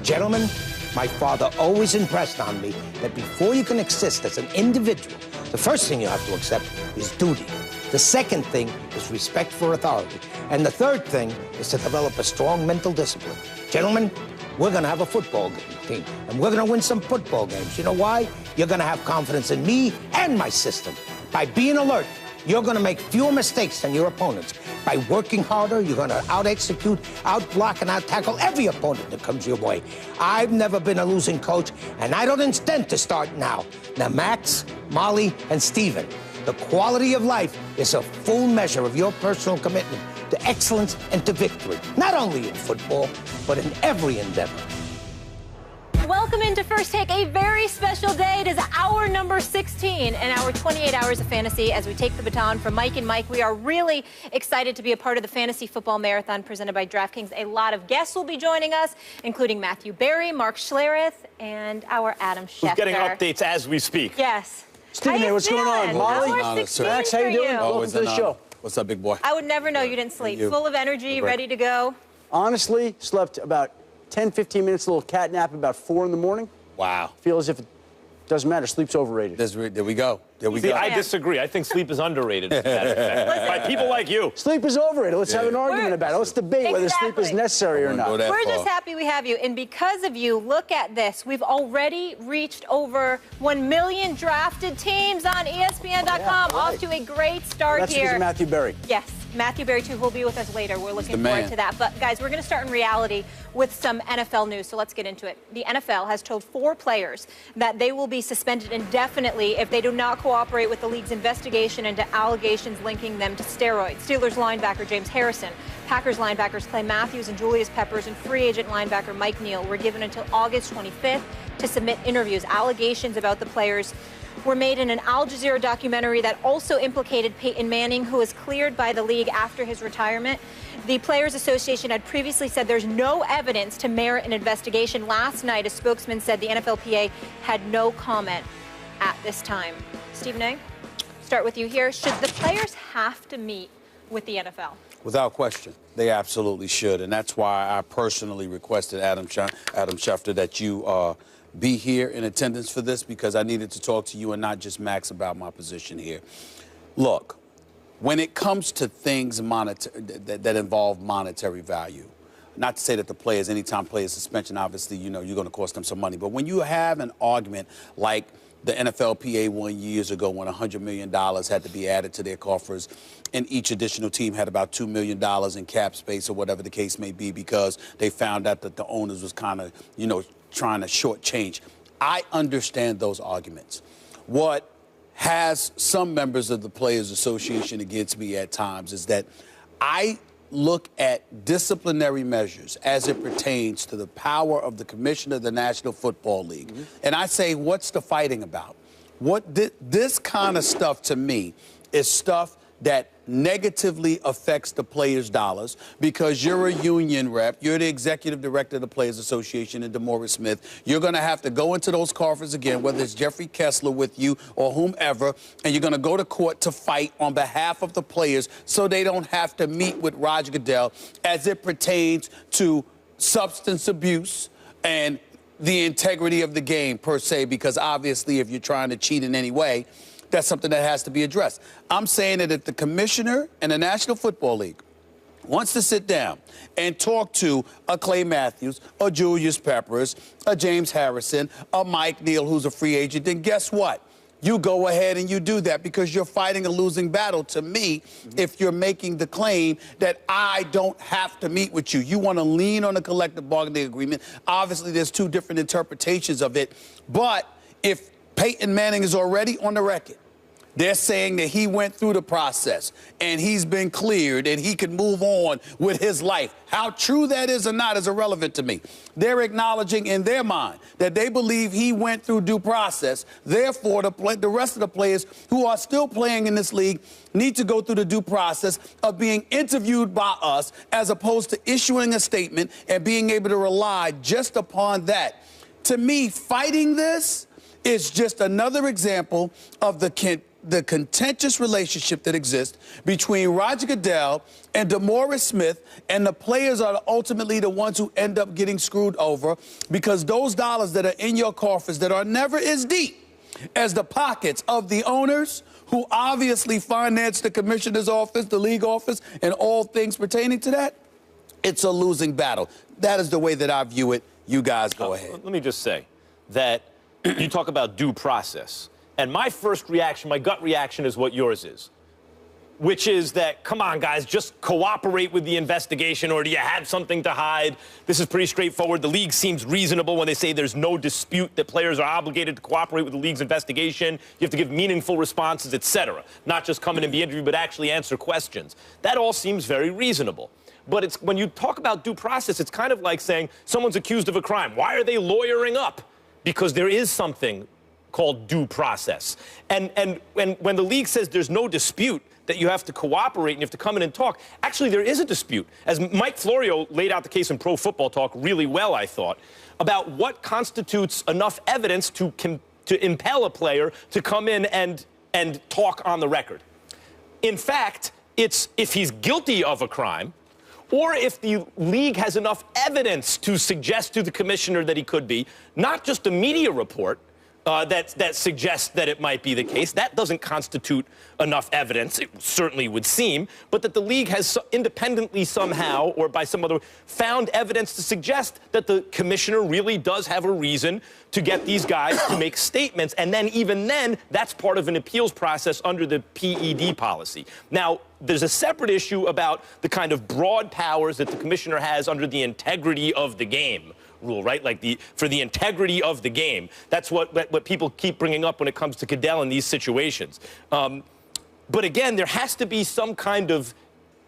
Gentlemen, my father always impressed on me that before you can exist as an individual, the first thing you have to accept is duty. The second thing is respect for authority. And the third thing is to develop a strong mental discipline. Gentlemen, we're going to have a football team, and we're going to win some football games. You know why? You're going to have confidence in me and my system. By being alert, you're going to make fewer mistakes than your opponents. By working harder, you're going to out-execute, out-block, and out-tackle every opponent that comes your way. I've never been a losing coach, and I don't intend to start now. Now, Max, Molly, and Steven, the quality of life is a full measure of your personal commitment to excellence and to victory, not only in football, but in every endeavor. Welcome into First Take, a very special day. It is hour number 16 in our 28 hours of fantasy as we take the baton from Mike and Mike. We are really excited to be a part of the Fantasy Football Marathon presented by DraftKings. A lot of guests will be joining us, including Matthew Berry, Mark Schlereth, and our Adam Schefter. Who's getting updates as we speak. Yes. Steven, hey, what's going on? Molly? Hour 16 Max, how you doing? Welcome to the show. What's up, big boy? I would never know you didn't sleep. Full of energy, ready to go. Honestly, slept about 10, 15 minutes, a little cat nap about 4 in the morning. Wow. Feel as if it doesn't matter. Sleep's overrated. There we go. There we See, go. I disagree. I think sleep is underrated. By people like you. Sleep is overrated. Let's have an argument about it. Let's debate whether sleep is necessary or not. We're just happy we have you. And because of you, look at this. We've already reached over 1 million drafted teams on ESPN.com. Off to a great start That's here. That's because of Matthew Berry. Yes. Matthew Berry, too, will be with us later. We're looking forward to that. But, guys, we're going to start in reality with some NFL news, so let's get into it. The NFL has told 4 players that they will be suspended indefinitely if they do not cooperate with the league's investigation into allegations linking them to steroids. Steelers linebacker James Harrison, Packers linebackers Clay Matthews and Julius Peppers, and free agent linebacker Mike Neal were given until August 25th to submit interviews. Allegations about the players were made in an Al Jazeera documentary that also implicated Peyton Manning, who was cleared by the league after his retirement. The Players Association had previously said there's no evidence to merit an investigation. Last night, a spokesman said the NFLPA had no comment at this time. Stephen A., start with you here. Should the players have to meet with the NFL? Without question, they absolutely should, and that's why I personally requested Adam Schefter that you be here in attendance for this, because I needed to talk to you and not just Max about my position here. Look, when it comes to things that involve monetary value, not to say that the players, anytime players suspension, obviously, you know, you're going to cost them some money. But when you have an argument like the NFLPA won years ago when $100 million had to be added to their coffers, and each additional team had about $2 million in cap space or whatever the case may be, because they found out that the owners was kind of, you know, trying to shortchange. I understand those arguments. What has some members of the Players Association against me at times is that I look at disciplinary measures as it pertains to the power of the commissioner of the National Football League. And I say, what's the fighting about? This kind of stuff to me is stuff that negatively affects the players' dollars, because you're a union rep, you're the executive director of the Players Association in DeMaurice Smith. You're going to have to go into those coffers again, whether it's Jeffrey Kessler with you or whomever, and you're going to go to court to fight on behalf of the players so they don't have to meet with Roger Goodell as it pertains to substance abuse and the integrity of the game per se, because obviously if you're trying to cheat in any way, that's something that has to be addressed. I'm saying that if the commissioner and the National Football League wants to sit down and talk to a Clay Matthews, a Julius Peppers, a James Harrison, a Mike Neal, who's a free agent, then guess what? You go ahead and you do that, because you're fighting a losing battle to me if you're making the claim that I don't have to meet with you. You want to lean on a collective bargaining agreement. Obviously, there's 2 different interpretations of it. But if Peyton Manning is already on the record, they're saying that he went through the process and he's been cleared and he can move on with his life. How true that is or not is irrelevant to me. They're acknowledging in their mind that they believe he went through due process. Therefore, the rest of the players who are still playing in this league need to go through the due process of being interviewed by us, as opposed to issuing a statement and being able to rely just upon that. To me, fighting this is just another example of the the contentious relationship that exists between Roger Goodell and DeMaurice Smith, and the players are ultimately the ones who end up getting screwed over because those dollars that are in your coffers that are never as deep as the pockets of the owners who obviously finance the commissioner's office, the league office, and all things pertaining to that, it's a losing battle. That is the way that I view it. You guys go ahead. Let me just say that you talk about due process. And my first reaction, my gut reaction is what yours is, which is that, come on, guys, just cooperate with the investigation, or do you have something to hide? This is pretty straightforward. The league seems reasonable when they say there's no dispute that players are obligated to cooperate with the league's investigation. You have to give meaningful responses, etc. Not just come in and be interviewed, but actually answer questions. That all seems very reasonable. But it's when you talk about due process, it's kind of like saying someone's accused of a crime. Why are they lawyering up? Because there is something called due process. And when the league says there's no dispute, that you have to cooperate and you have to come in and talk, actually there is a dispute. As Mike Florio laid out the case in Pro Football Talk really well, I thought, about what constitutes enough evidence to impel a player to come in and talk on the record. In fact, it's if he's guilty of a crime, or if the league has enough evidence to suggest to the commissioner that he could be, not just a media report that suggests that it might be the case. That doesn't constitute enough evidence, it certainly would seem, but that the league has independently somehow, or by some other, found evidence to suggest that the commissioner really does have a reason to get these guys to make statements. And then even then, that's part of an appeals process under the PED policy. Now, there's a separate issue about the kind of broad powers that the commissioner has under the integrity of the game rule, right? Like for the integrity of the game. That's what people keep bringing up when it comes to Goodell in these situations. But again, there has to be some kind of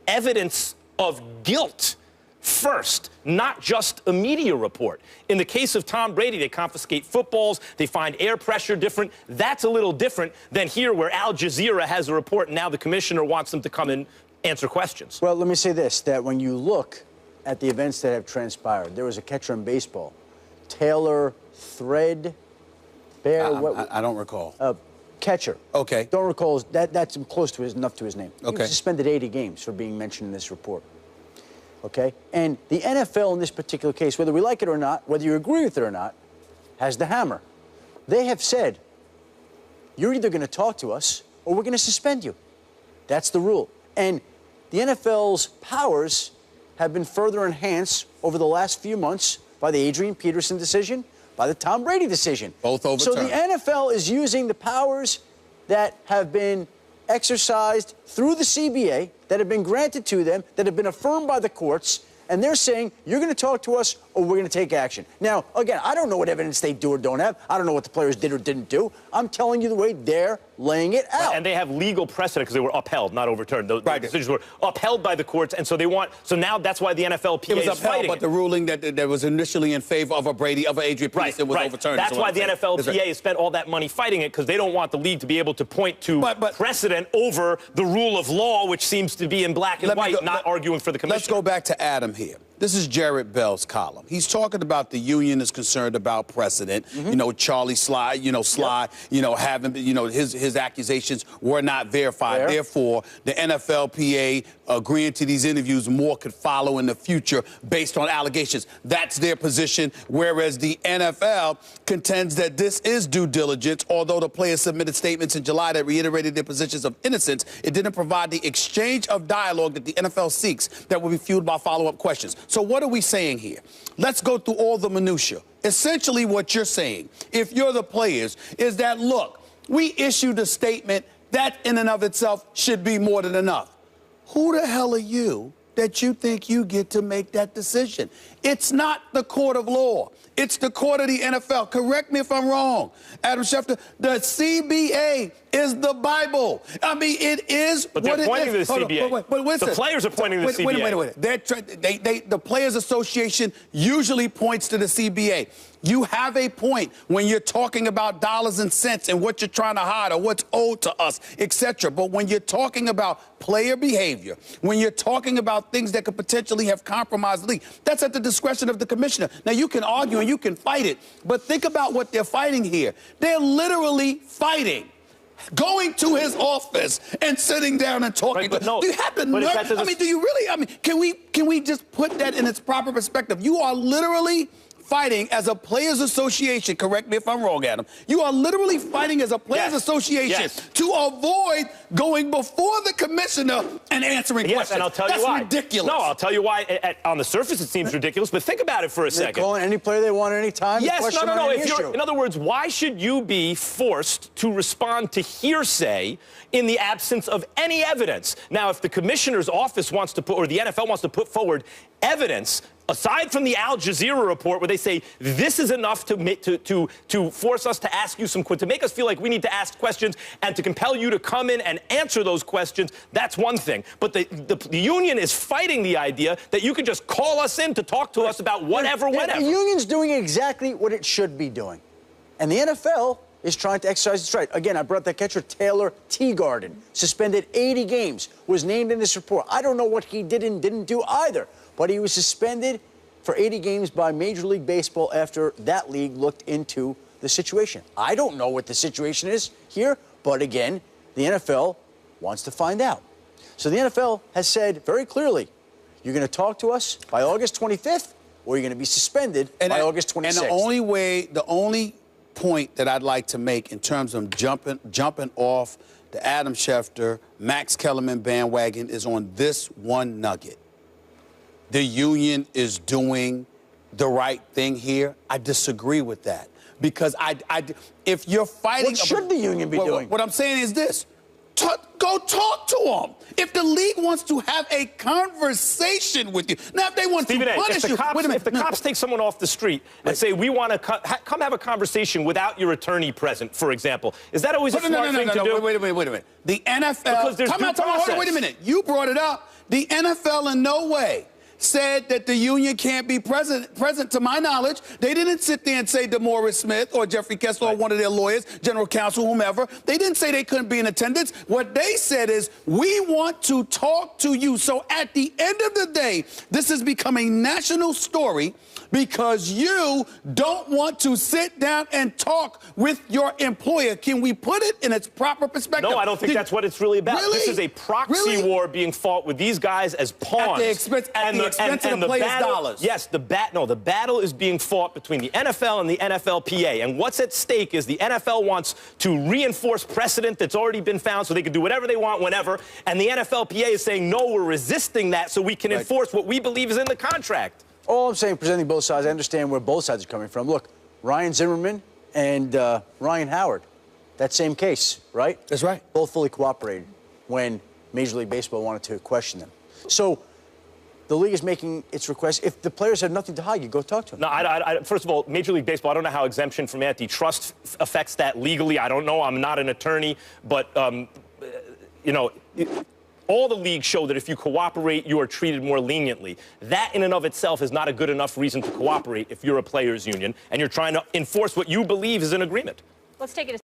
evidence of guilt first, not just a media report. In the case of Tom Brady, they confiscate footballs, they find air pressure different. That's a little different than here where Al Jazeera has a report and now the commissioner wants them to come and answer questions. Well, let me say this, that when you look at the events that have transpired, there was a catcher in baseball, Taylor Threadbare. I don't recall. Catcher. Okay. Don't recall. That's close to enough to his name. Okay. He was suspended 80 games for being mentioned in this report. Okay? And the NFL in this particular case, whether we like it or not, whether you agree with it or not, has the hammer. They have said, you're either going to talk to us or we're going to suspend you. That's the rule. And the NFL's powers have been further enhanced over the last few months by the Adrian Peterson decision, by the Tom Brady decision. Both overturned. So the NFL is using the powers that have been exercised through the CBA, that have been granted to them, that have been affirmed by the courts, and they're saying, you're going to talk to us or we're going to take action. Now, again, I don't know what evidence they do or don't have. I don't know what the players did or didn't do. I'm telling you the way they're laying it out. And they have legal precedent because they were upheld, not overturned. The decisions were upheld by the courts, and so they want. So now that's why the NFLPA it was is upheld, fighting. But the ruling that was initially in favor of a Brady, of Adrian Peterson, was overturned. That's why the NFLPA has spent all that money fighting it, because they don't want the league to be able to point to precedent over the rule of law, which seems to be in black and white, not arguing for the commissioner. Let's go back to Adam here. This is Jared Bell's column. He's talking about the union is concerned about precedent. You know, Charlie Sly, having, his accusations were not verified. Therefore, the NFLPA agreeing to these interviews, more could follow in the future based on allegations. That's their position, whereas the NFL contends that this is due diligence. Although the players submitted statements in July that reiterated their positions of innocence, it didn't provide the exchange of dialogue that the NFL seeks that will be fueled by follow-up questions. So what are we saying here? Let's go through all the minutia. Essentially what you're saying, if you're the players, is that, look, we issued a statement that in and of itself should be more than enough. Who the hell are you that you think you get to make that decision? It's not the court of law. It's the court of the NFL. Correct me if I'm wrong, Adam Schefter. The CBA is the Bible. I mean, it is what it is. But they're pointing to the CBA. But listen, the players are pointing to the CBA. Wait. The Players Association usually points to the CBA. You have a point when you're talking about dollars and cents and what you're trying to hide or what's owed to us, etc. But when you're talking about player behavior, when you're talking about things that could potentially have compromised the league, that's at the discretion of the commissioner. Now, you can argue and you can fight it, but think about what they're fighting here. They're literally fighting going to his office and sitting down and talking. Right, but no, do you have the but nerve? that doesn't- I mean, do you really? I mean, can we just put that in its proper perspective? You are literally fighting as a players association. Correct me if I'm wrong, Adam. You are literally fighting as a players association to avoid going before the commissioner and answering questions. And I'll tell you why. That's ridiculous. No, I'll tell you why. On the surface, it seems ridiculous, but think about it for a second. They're calling any player they want at any time. Yes, no. In other words, why should you be forced to respond to hearsay in the absence of any evidence? Now, if the commissioner's office wants to put, or the NFL wants to put forward evidence, aside from the Al Jazeera report where they say this is enough to force us to ask you to make us feel like we need to ask questions and to compel you to come in and answer those questions, that's one thing. But the union is fighting the idea that you can just call us in to talk to us about whatever, whenever. The union's doing exactly what it should be doing. And the NFL is trying to exercise its right. Again, I brought that catcher, Taylor Teagarden, suspended 80 games, was named in this report. I don't know what he did and didn't do either, but he was suspended for 80 games by Major League Baseball after that league looked into the situation. I don't know what the situation is here, but again, the NFL wants to find out. So the NFL has said very clearly, you're going to talk to us by August 25th, or you're going to be suspended by August 26th. And the only point that I'd like to make in terms of jumping off the Adam Schefter, Max Kellerman bandwagon is on this one nugget. The union is doing the right thing here. I disagree with that because if you're fighting, what should the union be doing? What I'm saying is this: go talk to them. If the league wants to have a conversation with you, now if they want to punish you, wait a minute. If the cops take someone off the street and say we want to come have a conversation without your attorney present, for example, is that always a smart thing to do? Wait a minute. The NFL. Because there's due process. Wait a minute. You brought it up. The NFL in no way said that the union can't be present. To my knowledge, they didn't sit there and say DeMaurice Smith or Jeffrey Kessler or one of their lawyers, general counsel, whomever. They didn't say they couldn't be in attendance. What they said is, we want to talk to you. So at the end of the day, this has become a national story because you don't want to sit down and talk with your employer. Can we put it in its proper perspective? No, I don't think that's what it's really about. Really? This is a proxy war being fought with these guys as pawns. At the expense of the players' dollars. Yes, the battle is being fought between the NFL and the NFLPA. And what's at stake is the NFL wants to reinforce precedent that's already been found so they can do whatever they want whenever. And the NFLPA is saying, no, we're resisting that so we can enforce what we believe is in the contract. All I'm saying, presenting both sides, I understand where both sides are coming from. Look, Ryan Zimmerman and Ryan Howard, that same case, right? That's right. Both fully cooperated when Major League Baseball wanted to question them. So the league is making its request. If the players have nothing to hide, you go talk to them. No, first of all, Major League Baseball, I don't know how exemption from antitrust affects that legally. I don't know. I'm not an attorney. But, you know, all the leagues show that if you cooperate, you are treated more leniently. That in and of itself is not a good enough reason to cooperate if you're a players' union and you're trying to enforce what you believe is an agreement. Let's take it a